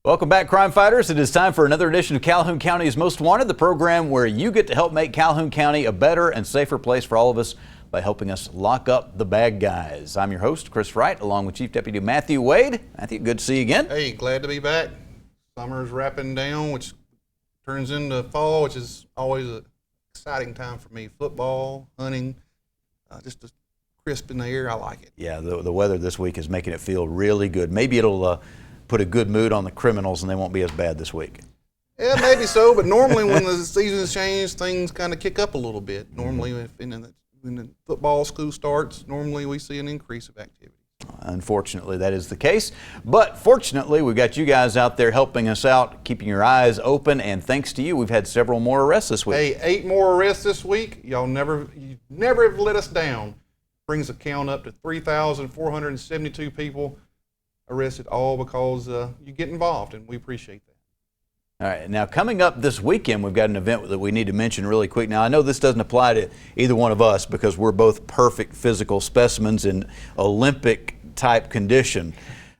Welcome back, crime fighters. It is time for another edition of Calhoun County's Most Wanted, the program where you get to help make Calhoun County a better and safer place for all of us by helping us lock up the bad guys. I'm your host, Chris Wright, along with Chief Deputy Matthew Wade. Matthew, good to see you again. Hey, glad to be back. Summer's wrapping down, which turns into fall, which is always an exciting time for me. Football, hunting, just a crisp in the air. I like it. Yeah, the weather this week is making it feel really good. Maybe it'll put a good mood on the criminals and they won't be as bad this week. Yeah, maybe so, but normally when the seasons change, things kind of kick up a little bit. Normally when the football school starts, normally we see an increase of activity. Unfortunately, that is the case. But fortunately, we've got you guys out there helping us out, keeping your eyes open, and thanks to you, we've had several more arrests this week. Hey, 8 more arrests this week. You never have let us down. Brings the count up to 3,472 people arrested, all because you get involved, and we appreciate that. All right, now coming up this weekend, we've got an event that we need to mention really quick. Now, I know this doesn't apply to either one of us because we're both perfect physical specimens in Olympic type condition.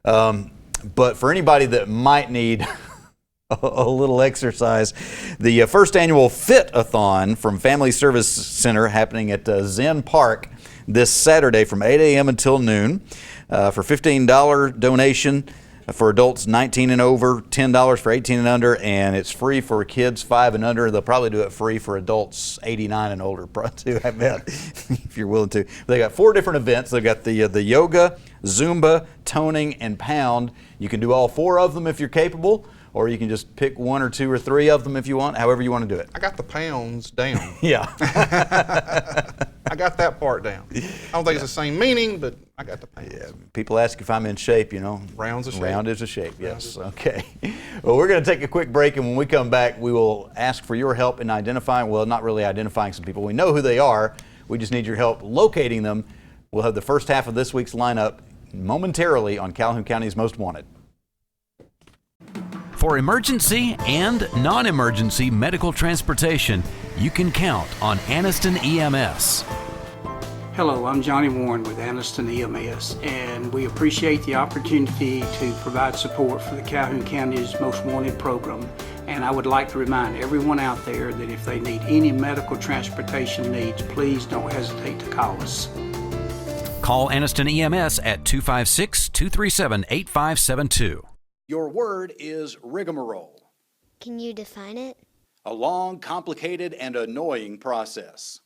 But for anybody that might need a little exercise, the first annual Fit-a-thon from Family Service Center happening at Zen Park this Saturday from 8 a.m. until noon. For $15 donation for adults 19 and over, $10 for 18 and under, and it's free for kids 5 and under. They'll probably do it free for adults 89 and older too, I bet, if you're willing to. They got 4 different events. They've got the yoga, Zumba, toning, and pound. You can do all 4 of them if you're capable, or you can just pick 1 or 2 or 3 of them if you want, however you want to do it. I got the pounds down. Yeah. I got that part down. I don't think it's the same meaning, but I got the pounds. Yeah. People ask if I'm in shape, you know. Round's a shape. Round is a shape, yes. Okay. Well, we're going to take a quick break, and when we come back, we will ask for your help in identifying, well, not really identifying some people. We know who they are. We just need your help locating them. We'll have the first half of this week's lineup momentarily on Calhoun County's Most Wanted. For emergency and non-emergency medical transportation, you can count on Anniston EMS. Hello, I'm Johnny Warren with Anniston EMS, and we appreciate the opportunity to provide support for the Calhoun County's Most Wanted program. And I would like to remind everyone out there that if they need any medical transportation needs, please don't hesitate to call us. Call Anniston EMS at 256-237-8572. Your word is rigmarole. Can you define it? A long, complicated, and annoying process.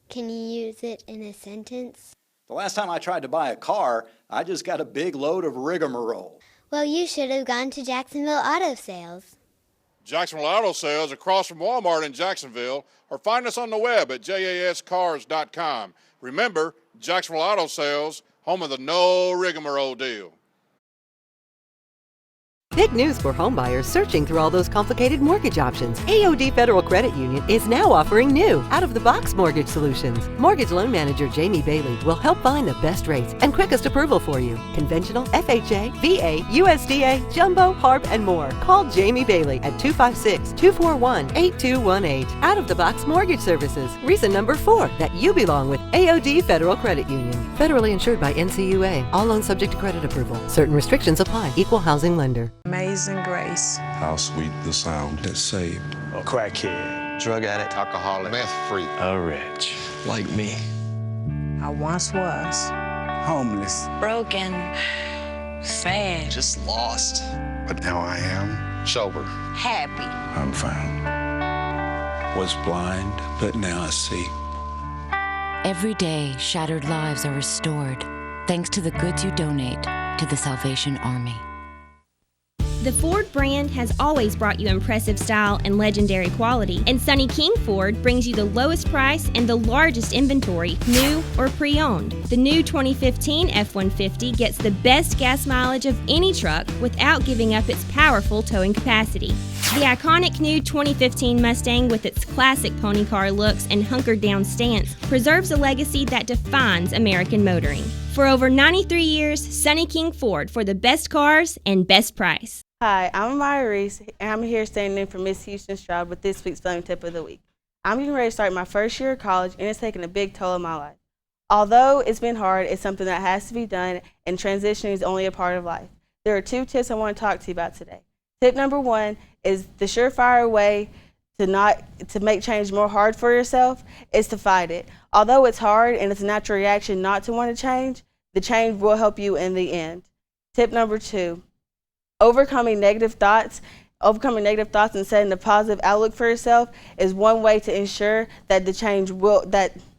Can you use it in a sentence? The last time I tried to buy a car, I just got a big load of rigmarole. Well, you should have gone to Jacksonville Auto Sales. Jacksonville Auto Sales across from Walmart in Jacksonville, or find us on the web at jascars.com. Remember, Jacksonville Auto Sales, home of the no rigmarole deal. Big news for homebuyers searching through all those complicated mortgage options. AOD Federal Credit Union is now offering new, out-of-the-box mortgage solutions. Mortgage loan manager Jamie Bailey will help find the best rates and quickest approval for you. Conventional, FHA, VA, USDA, Jumbo, HARP, and more. Call Jamie Bailey at 256-241-8218. Out-of-the-box mortgage services. Reason number 4 that you belong with AOD Federal Credit Union. Federally insured by NCUA. All loans subject to credit approval. Certain restrictions apply. Equal housing lender. Amazing Grace. How sweet the sound that saved a crackhead, drug addict, alcoholic, meth freak, a wretch like me. I once was homeless, broken, sad, just lost. But now I am sober, happy. I'm found. Was blind, but now I see. Every day, shattered lives are restored thanks to the goods you donate to the Salvation Army. The Ford brand has always brought you impressive style and legendary quality, and Sonny King Ford brings you the lowest price and the largest inventory, new or pre-owned. The new 2015 F-150 gets the best gas mileage of any truck without giving up its powerful towing capacity. The iconic new 2015 Mustang, with its classic pony car looks and hunkered down stance, preserves a legacy that defines American motoring. For over 93 years, Sonny King Ford, for the best cars and best price. Hi, I'm Amara Reese, and I'm here standing in for Miss Houston Stroud with this week's Phone Tip of the Week. I'm getting ready to start my first year of college, and it's taken a big toll on my life. Although it's been hard, it's something that has to be done, and transitioning is only a part of life. There are 2 tips I want to talk to you about today. Tip number 1 is the surefire way to make change more hard for yourself is to fight it. Although it's hard and it's a natural reaction not to want to change, the change will help you in the end. Tip number 2, overcoming negative thoughts and setting a positive outlook for yourself is one way to ensure that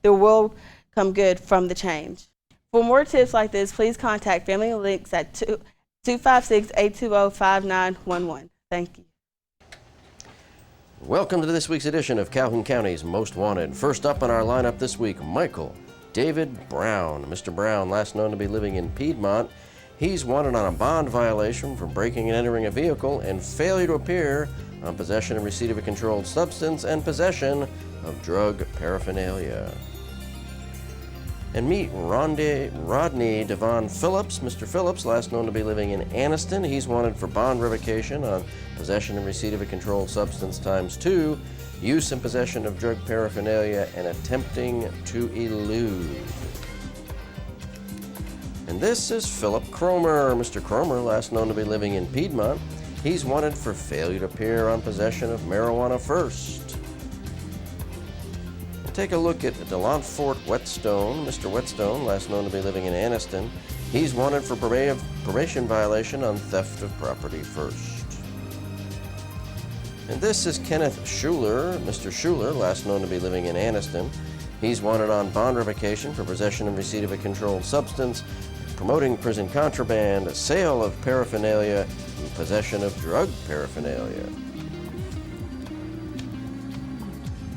there will come good from the change. For more tips like this, please contact Family Links at 256-820-5911. Thank you. Welcome to this week's edition of Calhoun County's Most Wanted. First up on our lineup this week, Michael David Brown. Mr. Brown, last known to be living in Piedmont. He's wanted on a bond violation for breaking and entering a vehicle and failure to appear on possession and receipt of a controlled substance and possession of drug paraphernalia. And meet Rodney Devon Phillips. Mr. Phillips, last known to be living in Anniston. He's wanted for bond revocation on possession and receipt of a controlled substance ×2, use and possession of drug paraphernalia, and attempting to elude. And this is Philip Cromer. Mr. Cromer, last known to be living in Piedmont. He's wanted for failure to appear on possession of marijuana first. Take a look at Delantfort Whetstone. Mr. Whetstone, last known to be living in Anniston. He's wanted for probation violation on theft of property first. And this is Kenneth Schuler. Mr. Schuler, last known to be living in Anniston. He's wanted on bond revocation for possession and receipt of a controlled substance, promoting prison contraband, sale of paraphernalia, and possession of drug paraphernalia.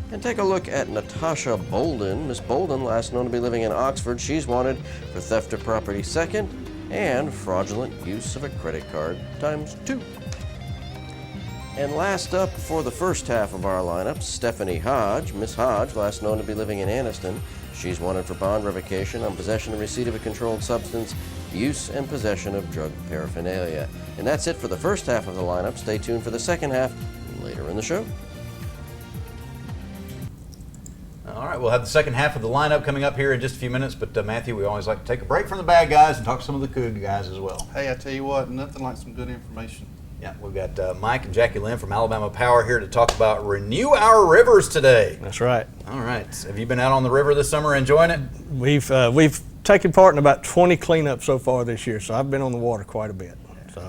And take a look at Natasha Bolden. Miss Bolden, last known to be living in Oxford. She's wanted for theft of property second and fraudulent use of a credit card ×2. And last up for the first half of our lineup, Stephanie Hodge. Miss Hodge, last known to be living in Anniston. She's wanted for bond revocation on possession and receipt of a controlled substance, use and possession of drug paraphernalia. And that's it for the first half of the lineup. Stay tuned for the second half later in the show. All right, we'll have the second half of the lineup coming up here in just a few minutes, but Matthew, we always like to take a break from the bad guys and talk to some of the good guys as well. Hey, I tell you what, nothing like some good information. Yeah, we've got Mike and Jackie Lynn from Alabama Power here to talk about Renew Our Rivers today. That's right. All right, have you been out on the river this summer enjoying it? We've taken part in about 20 cleanups so far this year, so I've been on the water quite a bit.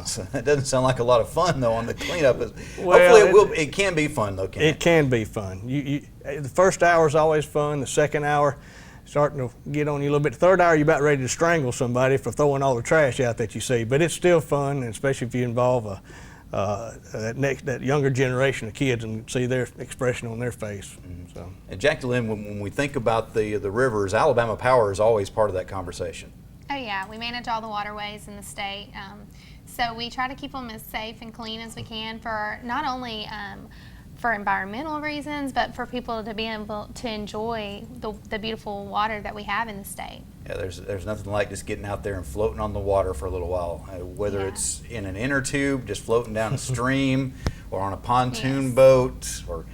So that doesn't sound like a lot of fun though on the cleanup. Well, hopefully it can be fun though, can't it? It can be fun. The first hour is always fun. The second hour starting to get on you a little bit. The third hour you're about ready to strangle somebody for throwing all the trash out that you see. But it's still fun, and especially if you involve that younger generation of kids and see their expression on their face. Mm-hmm. So. And Jackie Lynn, when we think about the rivers, Alabama Power is always part of that conversation. Oh yeah, we manage all the waterways in the state. So we try to keep them as safe and clean as we can for not only for environmental reasons, but for people to be able to enjoy the beautiful water that we have in the state. Yeah, there's nothing like just getting out there and floating on the water for a little while, whether it's in an inner tube, just floating down a stream, or on a pontoon boat, or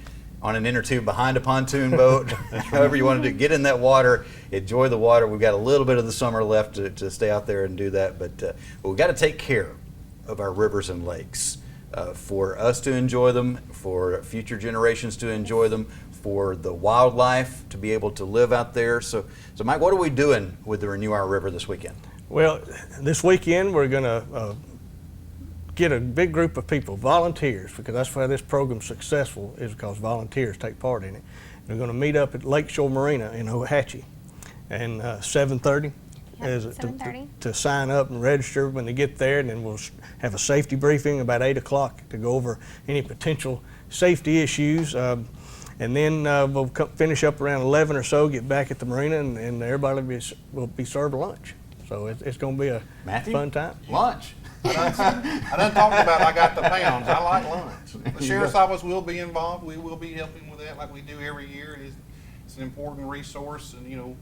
on an inner tube behind a pontoon boat. However you want to do, get in that water, enjoy the water. We've got a little bit of the summer left to stay out there and do that, but we've got to take care of our rivers and lakes for us to enjoy them, for future generations to enjoy them, for the wildlife to be able to live out there. So Mike, what are we doing with the Renew Our River this weekend? Well, this weekend we're going to get a big group of people, volunteers, because that's why this program's successful, is because volunteers take part in it. We're going to meet up at Lakeshore Marina in Ohatchee, and 7:30. To sign up and register when they get there, and then we'll have a safety briefing about 8 o'clock to go over any potential safety issues. And then we'll finish up around 11 or so, get back at the marina, and everybody will be served lunch. So it's going to be a fun time. Lunch. I done talked about I got the pounds. I like lunch. The Sheriff's Office will be involved. We will be helping with that like we do every year. It's an important resource, and you know,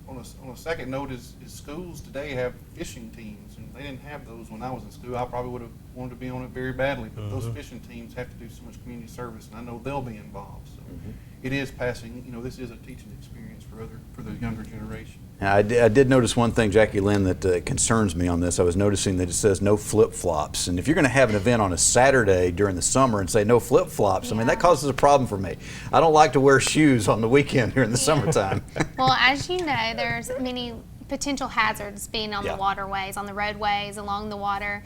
on a second note is schools today have fishing teams, and they didn't have those when I was in school. I probably would have wanted to be on it very badly, but those fishing teams have to do so much community service, and I know they'll be involved. So it is passing, this is a teaching experience for the younger generation. Now, I did notice one thing, Jackie Lynn, that concerns me on this. I was noticing that it says no flip-flops. And if you're going to have an event on a Saturday during the summer and say no flip-flops, I mean, that causes a problem for me. I don't like to wear shoes on the weekend during the summertime. Well, as you know, there's many potential hazards being on the waterways, on the roadways, along the water.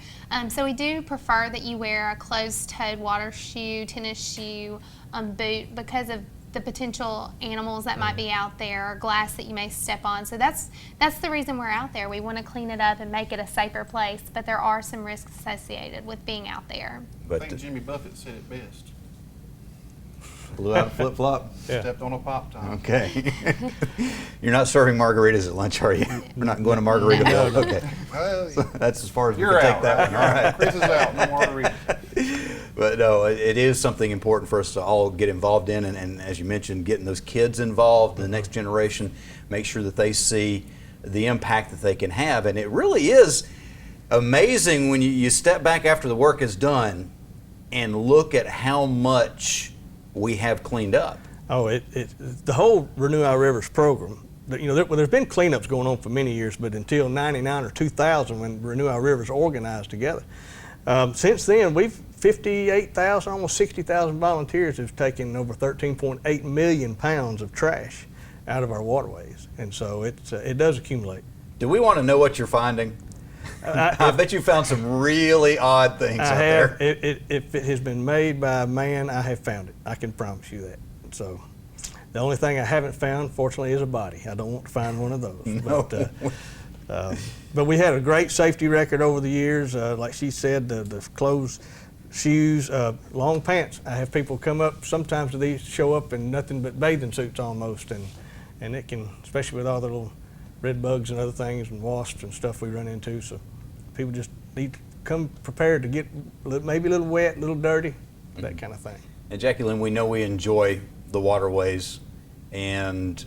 So we do prefer that you wear a closed-toed water shoe, tennis shoe, boot, because of the potential animals that might be out there, or glass that you may step on. So that's the reason we're out there. We want to clean it up and make it a safer place, but there are some risks associated with being out there. I think Jimmy Buffett said it best. Blew out a flip-flop? Stepped on a Pop-Tart. Okay. You're not serving margaritas at lunch, are you? We're not going to Margaritaville? Okay. Well, So that's as far as we you're can out, take that right? one. All right. Chris is out. No margaritas. But no, it is something important for us to all get involved in, and as you mentioned, getting those kids involved, the next generation, make sure that they see the impact that they can have. And it really is amazing when you step back after the work is done and look at how much we have cleaned up. Oh, the whole Renew Our Rivers program, there's been cleanups going on for many years, but until 99 or 2000 when Renew Our Rivers organized together. Since then, we've 58,000, almost 60,000 volunteers have taken over 13.8 million pounds of trash out of our waterways, and so it does accumulate. Do we want to know what you're finding? I bet you found some really odd things out there. If it has been made by a man, I have found it. I can promise you that. So the only thing I haven't found, fortunately, is a body. I don't want to find one of those. No. But we had a great safety record over the years. Like she said, the clothes, shoes, long pants. I have people come up, sometimes these show up in nothing but bathing suits almost, and it can, especially with all the little red bugs and other things and wasps and stuff we run into. So people just need to come prepared to get maybe a little wet, a little dirty, that kind of thing. And Jackie Lynn, we know we enjoy the waterways, and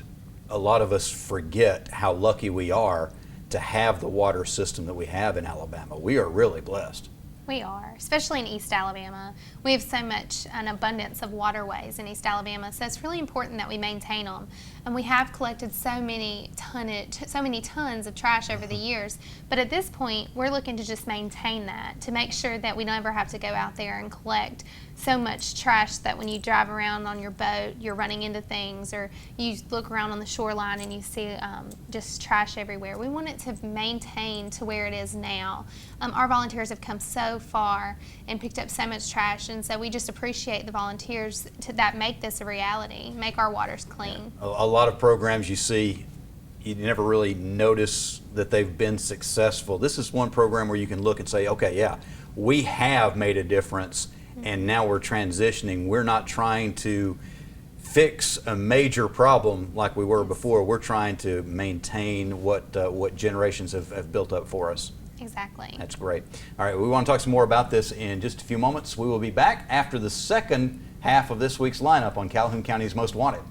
a lot of us forget how lucky we are to have the water system that we have in Alabama. We are really blessed. We are, especially in East Alabama. We have so much, an abundance of waterways in East Alabama, so it's really important that we maintain them. And we have collected so many tons of trash over the years, but at this point, we're looking to just maintain that, to make sure that we never have to go out there and collect so much trash that when you drive around on your boat, you're running into things, or you look around on the shoreline and you see just trash everywhere. We want it to maintain to where it is now. Our volunteers have come so far and picked up so much trash, and so we just appreciate the volunteers that make this a reality, make our waters clean. A lot of programs you see, you never really notice that they've been successful. This is one program where you can look and say, okay, yeah, we have made a difference, and now we're transitioning. We're not trying to fix a major problem like we were before. We're trying to maintain what generations have built up for us. Exactly. That's great. All right, we want to talk some more about this in just a few moments. We will be back after the second half of this week's lineup on Calhoun County's Most Wanted.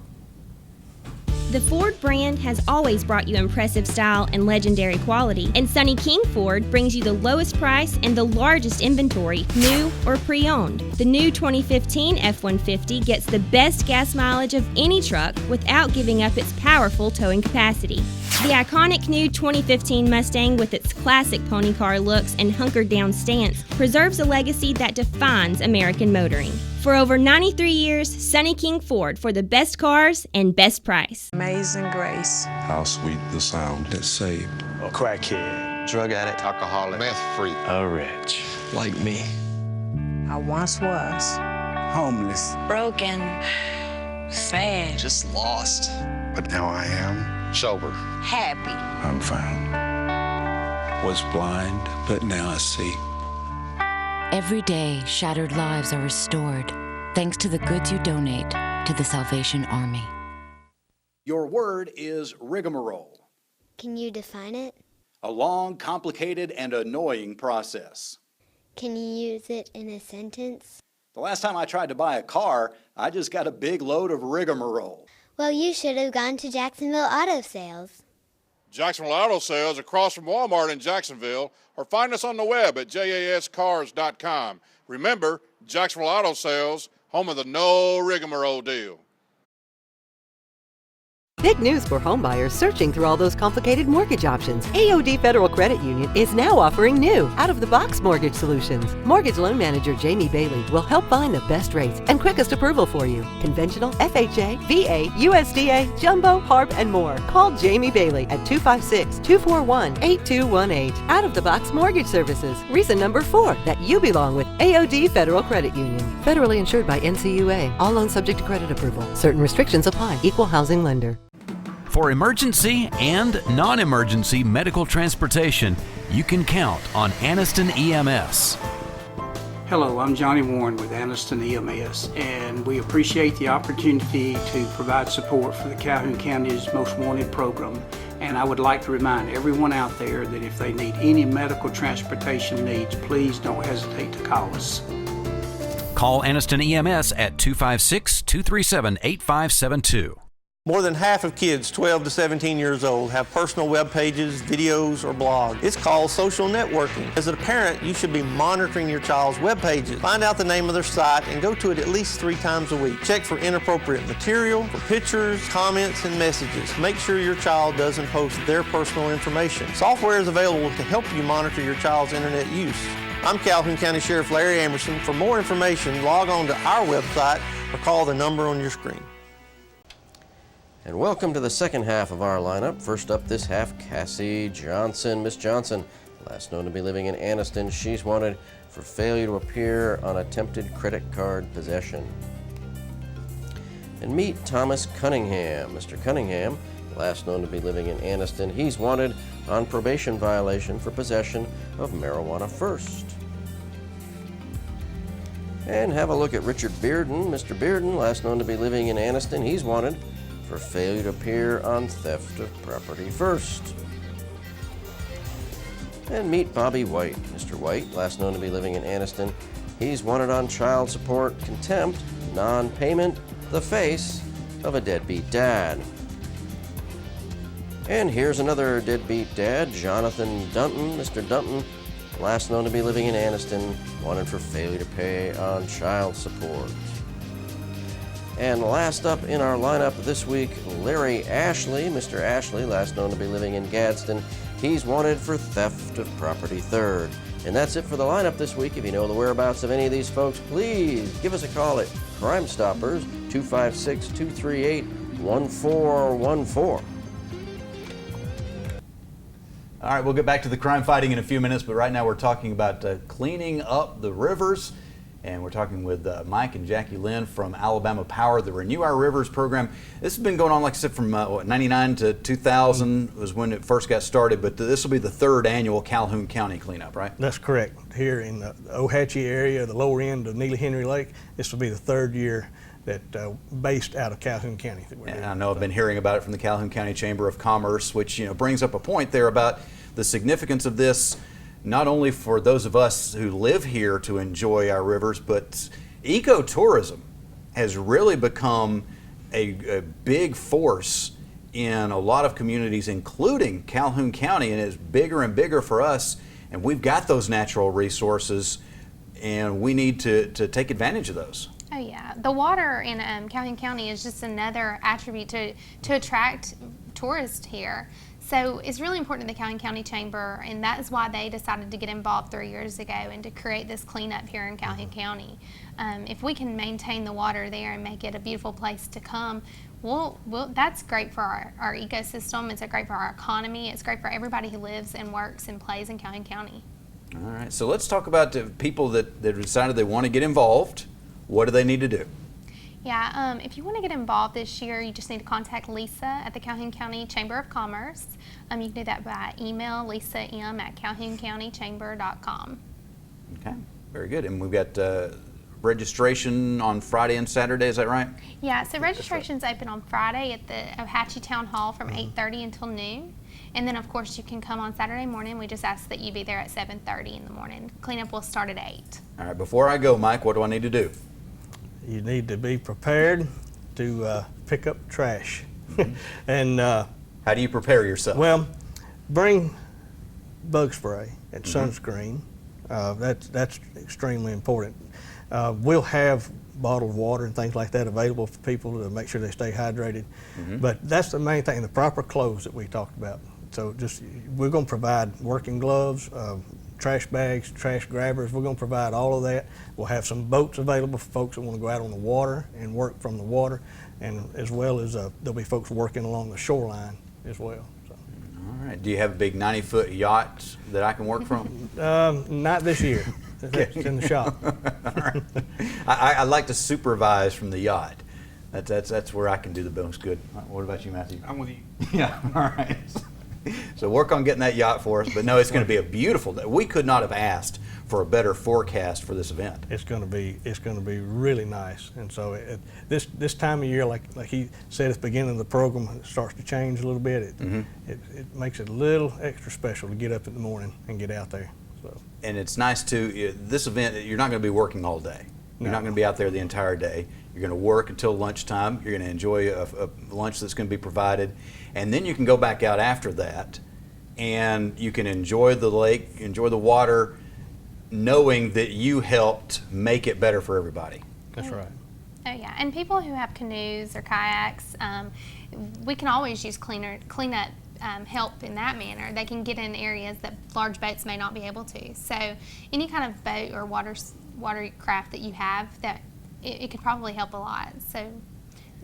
The Ford brand has always brought you impressive style and legendary quality, and Sonny King Ford brings you the lowest price and the largest inventory, new or pre-owned. The new 2015 F-150 gets the best gas mileage of any truck without giving up its powerful towing capacity. The iconic new 2015 Mustang, with its classic pony car looks and hunkered down stance, preserves a legacy that defines American motoring. For over 93 years, Sonny King Ford, for the best cars and best price. Amazing grace. How sweet the sound that saved A crackhead, drug addict, Alcoholic, meth freak, a wretch like me. I once was. Homeless, Broken. Sad. just lost. but now I am. sober. Happy. I'm found. Was blind, but now I see. Every day, shattered lives are restored thanks to the goods you donate to the Salvation Army. Your word is rigmarole. Can you define it? A long, complicated, and annoying process. Can you use it in a sentence? The last time I tried to buy a car, I just got a big load of rigmarole. Well, you should have gone to Jacksonville Auto Sales. Jacksonville Auto Sales across from Walmart in Jacksonville, or find us on the web at jascars.com. Remember, Jacksonville Auto Sales, home of the no rigmarole deal. Big news for homebuyers searching through all those complicated mortgage options. AOD Federal Credit Union is now offering new, out-of-the-box mortgage solutions. Mortgage loan manager Jamie Bailey will help find the best rates and quickest approval for you. Conventional, FHA, VA, USDA, Jumbo, HARP, and more. Call Jamie Bailey at 256-241-8218. Out-of-the-box mortgage services. Reason number 4 that you belong with AOD Federal Credit Union. Federally insured by NCUA. All loans subject to credit approval. Certain restrictions apply. Equal housing lender. For emergency and non-emergency medical transportation, you can count on Anniston EMS. Hello, I'm Johnny Warren with Anniston EMS, and we appreciate the opportunity to provide support for the Calhoun County's Most Wanted program. And I would like to remind everyone out there that if they need any medical transportation needs, please don't hesitate to call us. Call Anniston EMS at 256-237-8572. More than half of kids 12 to 17 years old have personal web pages, videos, or blogs. It's called social networking. As a parent, you should be monitoring your child's web pages. Find out the name of their site and go to it at least 3 times a week. Check for inappropriate material, for pictures, comments, and messages. Make sure your child doesn't post their personal information. Software is available to help you monitor your child's internet use. I'm Calhoun County Sheriff Larry Amerson. For more information, log on to our website or call the number on your screen. And welcome to the second half of our lineup. First up this half, Cassie Johnson. Miss Johnson, last known to be living in Anniston, she's wanted for failure to appear on attempted credit card possession. And meet Thomas Cunningham. Mr. Cunningham, last known to be living in Anniston, he's wanted on probation violation for possession of marijuana first. And have a look at Richard Bearden. Mr. Bearden, last known to be living in Anniston, he's wanted for failure to appear on theft of property first. And meet Bobby White. Mr. White, last known to be living in Anniston, he's wanted on child support, contempt, non-payment, the face of a deadbeat dad. And here's another deadbeat dad, Jonathan Dunton. Mr. Dunton, last known to be living in Anniston, wanted for failure to pay on child support. And last up in our lineup this week, Larry Ashley. Mr. Ashley, last known to be living in Gadsden, he's wanted for theft of property third. And that's it for the lineup this week. If you know the whereabouts of any of these folks, please give us a call at Crime Stoppers, 256-238-1414. All right, we'll get back to the crime fighting in a few minutes, but right now we're talking about cleaning up the rivers. And we're talking with Mike and Jackie Lynn from Alabama Power, the Renew Our Rivers program. This has been going on, like I said, from 99 to 2000 was when it first got started, but this will be the 3rd annual Calhoun County cleanup, right? That's correct. Here in the Ohatchee area, the lower end of Neely Henry Lake, this will be the 3rd year that based out of Calhoun County. And I know I've been hearing about it from the Calhoun County Chamber of Commerce, which brings up a point there about the significance of this, not only for those of us who live here to enjoy our rivers, but ecotourism has really become a big force in a lot of communities, including Calhoun County, and it's bigger and bigger for us. And we've got those natural resources, and we need to take advantage of those. Oh yeah, the water in Calhoun County is just another attribute to attract tourists here. So it's really important to the Calhoun County Chamber, and that is why they decided to get involved 3 years ago and to create this cleanup here in Calhoun County. If we can maintain the water there and make it a beautiful place to come, that's great for our ecosystem. It's great for our economy. It's great for everybody who lives and works and plays in Calhoun County. All right, so let's talk about the people that decided they want to get involved. What do they need to do? Yeah, if you want to get involved this year, you just need to contact Lisa at the Calhoun County Chamber of Commerce. You can do that by email, lisam@calhouncountychamber.com. Okay, very good. And we've got registration on Friday and Saturday, is that right? Yeah, so registration's open on Friday at the Ohatchee Town Hall from 8:30 until noon. And then, of course, you can come on Saturday morning. We just ask that you be there at 7:30 in the morning. Cleanup will start at 8. All right, before I go, Mike, what do I need to do? You need to be prepared to pick up trash. And how do you prepare yourself? Well, bring bug spray and sunscreen. That's extremely important. We'll have bottled water and things like that available for people to make sure they stay hydrated. But that's the main thing, the proper clothes that we talked about. So we're going to provide working gloves, trash bags, trash grabbers. We're going to provide all of that. We'll have some boats available for folks that want to go out on the water and work from the water, and as well as there'll be folks working along the shoreline as well. So. All right. Do you have a big 90-foot yacht that I can work from? Not this year. It's in the shop. All right. I like to supervise from the yacht. That's where I can do the most good. What about you, Matthew? I'm with you. Yeah. All right. So work on getting that yacht for us. But no, it's going to be a beautiful day. We could not have asked for a better forecast for this event. It's going to be really nice. And so this time of year, like he said at the beginning of the program, it starts to change a little bit. It makes it a little extra special to get up in the morning and get out there. So. And it's nice too. This event, you're not going to be working all day. You're not going to be out there the entire day. You're going to work until lunchtime. You're going to enjoy a lunch that's going to be provided. And then you can go back out after that and you can enjoy the lake, enjoy the water, knowing that you helped make it better for everybody. That's right. Oh yeah, and people who have canoes or kayaks, we can always use cleanup help in that manner. They can get in areas that large boats may not be able to. So any kind of boat or watercraft that you have, that it could probably help a lot. So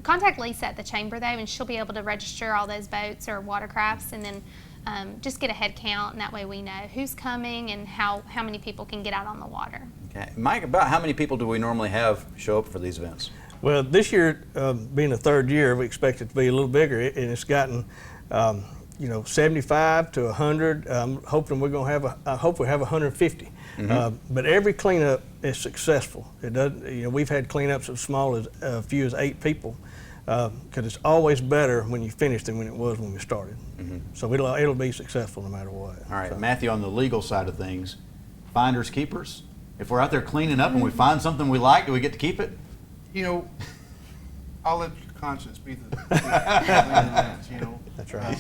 contact Lisa at the chamber though, and she'll be able to register all those boats or watercrafts, and then just get a head count, and that way we know who's coming and how many people can get out on the water. Okay. Mike, about how many people do we normally have show up for these events? Well, this year, being the third year, we expect it to be a little bigger, and it's gotten 75 to 100. I'm hoping we're going to have I hope we have 150. But every cleanup is successful. It doesn't. We've had cleanups as small as few as 8 people, because it's always better when you finish than when it was when we started. So it'll be successful no matter what. All right, so. Matthew, on the legal side of things, finders keepers. If we're out there cleaning up and we find something we like, do we get to keep it? I'll let your conscience be the lens, That's right.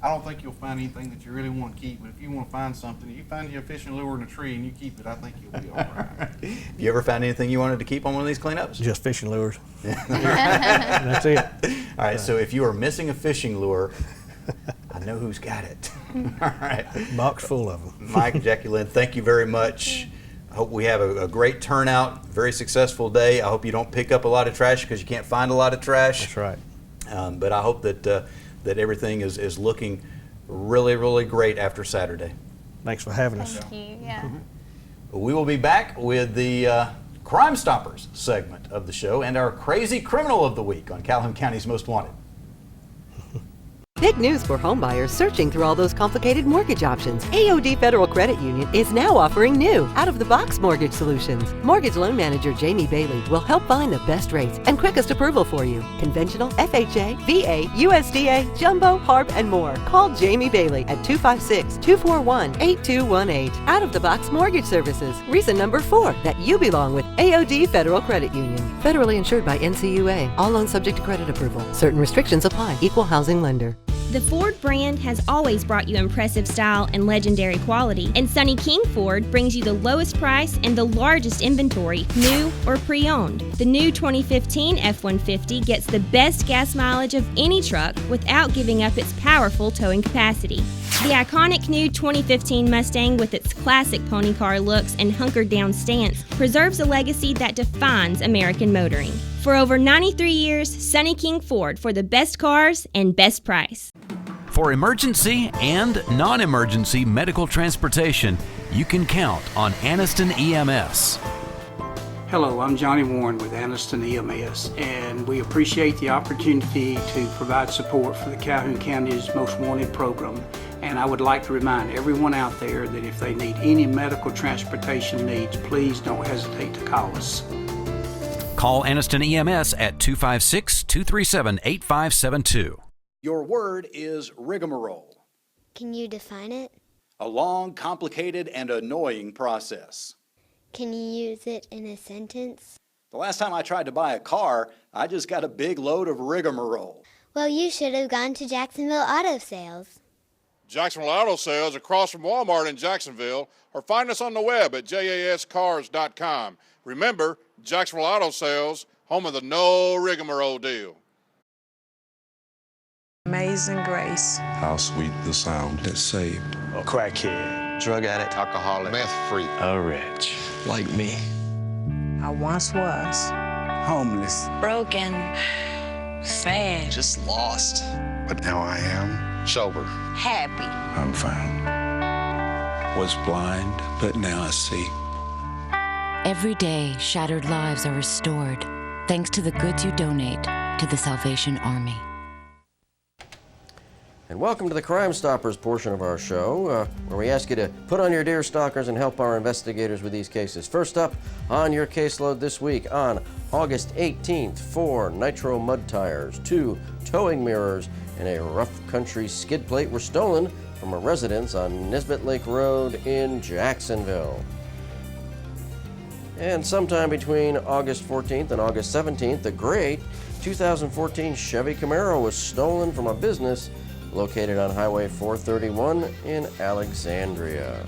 I don't think you'll find anything that you really want to keep, but if you want to find something, you find your fishing lure in a tree and you keep it, I think you'll be all right. You ever found anything you wanted to keep on one of these cleanups? Just fishing lures. That's it. All right, so if you are missing a fishing lure, I know who's got it. All right. Box full of them. Mike, Jackie Lynn, thank you very much. I hope we have a great turnout, very successful day. I hope you don't pick up a lot of trash because you can't find a lot of trash. That's right. But I hope that everything is looking really, really great after Saturday. Thanks for having us. Thank you. Yeah. We will be back with the Crime Stoppers segment of the show and our Crazy Criminal of the Week on Calhoun County's Most Wanted. Big news for homebuyers searching through all those complicated mortgage options. AOD Federal Credit Union is now offering new, out-of-the-box mortgage solutions. Mortgage loan manager Jamie Bailey will help find the best rates and quickest approval for you. Conventional, FHA, VA, USDA, Jumbo, HARP, and more. Call Jamie Bailey at 256-241-8218. Out-of-the-box mortgage services. Reason number 4 that you belong with AOD Federal Credit Union. Federally insured by NCUA. All loans subject to credit approval. Certain restrictions apply. Equal housing lender. The Ford brand has always brought you impressive style and legendary quality, and Sonny King Ford brings you the lowest price and the largest inventory, new or pre-owned. The new 2015 F-150 gets the best gas mileage of any truck without giving up its powerful towing capacity. The iconic new 2015 Mustang, with its classic pony car looks and hunkered down stance, preserves a legacy that defines American motoring. For over 93 years, Sonny King Ford, for the best cars and best price. For emergency and non-emergency medical transportation, you can count on Anniston EMS. Hello, I'm Johnny Warren with Anniston EMS, and we appreciate the opportunity to provide support for the Calhoun County's Most Wanted program. And I would like to remind everyone out there that if they need any medical transportation needs, please don't hesitate to call us. Call Anniston EMS at 256-237-8572. Your word is rigmarole. Can you define it? A long, complicated, and annoying process. Can you use it in a sentence? The last time I tried to buy a car, I just got a big load of rigmarole. Well, you should have gone to Jacksonville Auto Sales. Jacksonville Auto Sales across from Walmart in Jacksonville, or find us on the web at jascars.com. Remember, Jacksonville Auto Sales, home of the no rigmarole deal. Amazing grace. How sweet the sound that saved A crackhead, drug addict, alcoholic, meth freak, a wretch like me. I once was. Homeless, Broken. Sad. just lost. But now I am sober. Happy. I'm found. Was blind, but now I see. Every day, shattered lives are restored thanks to the goods you donate to the Salvation Army. And welcome to the Crime Stoppers portion of our show, where we ask you to put on your deer stalkers and help our investigators with these cases. First up on your caseload this week, on August 18th, 4 nitro mud tires, 2 towing mirrors, and a rough country skid plate were stolen from a residence on Nisbet Lake Road in Jacksonville. And sometime between August 14th and August 17th, the gray 2014 Chevy Camaro was stolen from a business located on Highway 431 in Alexandria.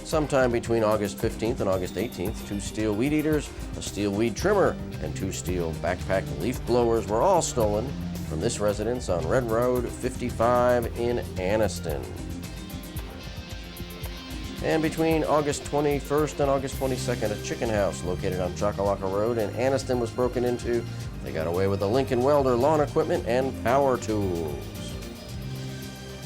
Sometime between August 15th and August 18th, 2 steel weed eaters, a steel weed trimmer, and 2 steel backpack leaf blowers were all stolen from this residence on Red Road 55 in Anniston. And between August 21st and August 22nd, a chicken house located on Choccolocco Road in Anniston was broken into. They got away with the Lincoln Welder lawn equipment and power tools.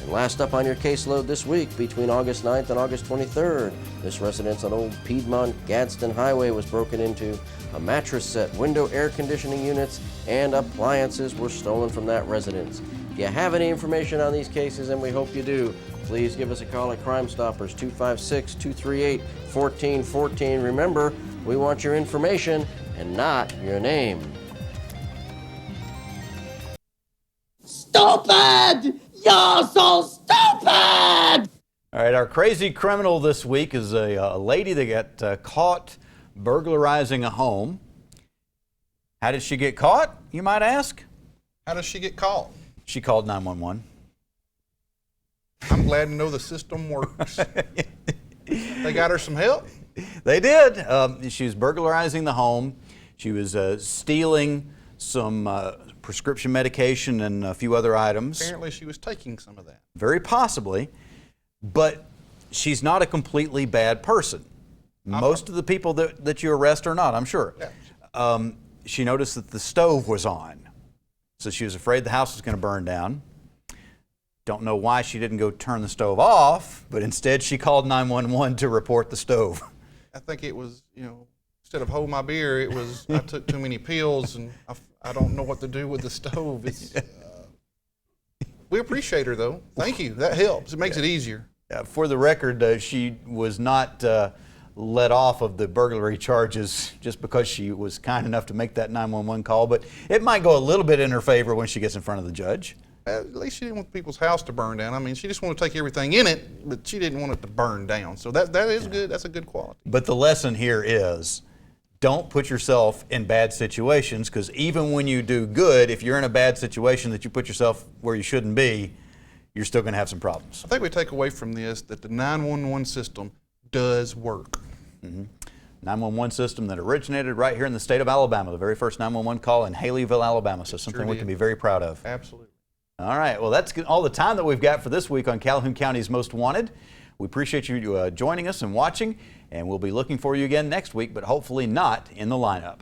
And last up on your caseload this week, between August 9th and August 23rd, this residence on Old Piedmont Gadsden Highway was broken into. A mattress set, window air conditioning units, and appliances were stolen from that residence. If you have any information on these cases, and we hope you do, please give us a call at Crime Stoppers, 256-238-1414. Remember, we want your information and not your name. Stupid! You're so stupid! All right, our crazy criminal this week is a lady that got caught burglarizing a home. How did she get caught, you might ask? How does she get caught? She called 911. I'm glad to know the system works. They got her some help? They did. She was burglarizing the home. She was stealing some prescription medication and a few other items. Apparently she was taking some of that. Very possibly, but she's not a completely bad person. Most of the people that you arrest are not, I'm sure. Yeah. She noticed that the stove was on, so she was afraid the house was going to burn down. Don't know why she didn't go turn the stove off, but instead she called 911 to report the stove. I think it was, instead of hold my beer, it was I took too many pills and I don't know what to do with the stove. It's, we appreciate her though. Thank you. That helps. It makes it easier. For the record, she was not let off of the burglary charges just because she was kind enough to make that 911 call, but it might go a little bit in her favor when she gets in front of the judge. At least she didn't want people's house to burn down. I mean, she just wanted to take everything in it, but she didn't want it to burn down. So that is good. That's a good quality. But the lesson here is don't put yourself in bad situations, because even when you do good, if you're in a bad situation that you put yourself where you shouldn't be, you're still going to have some problems. I think we take away from this that the 911 system does work. 911 system that originated right here in the state of Alabama, the very first 911 call in Haleyville, Alabama. So something we can be very proud of. Absolutely. All right, well, that's all the time that we've got for this week on Calhoun County's Most Wanted. We appreciate you joining us and watching, and we'll be looking for you again next week, but hopefully not in the lineup.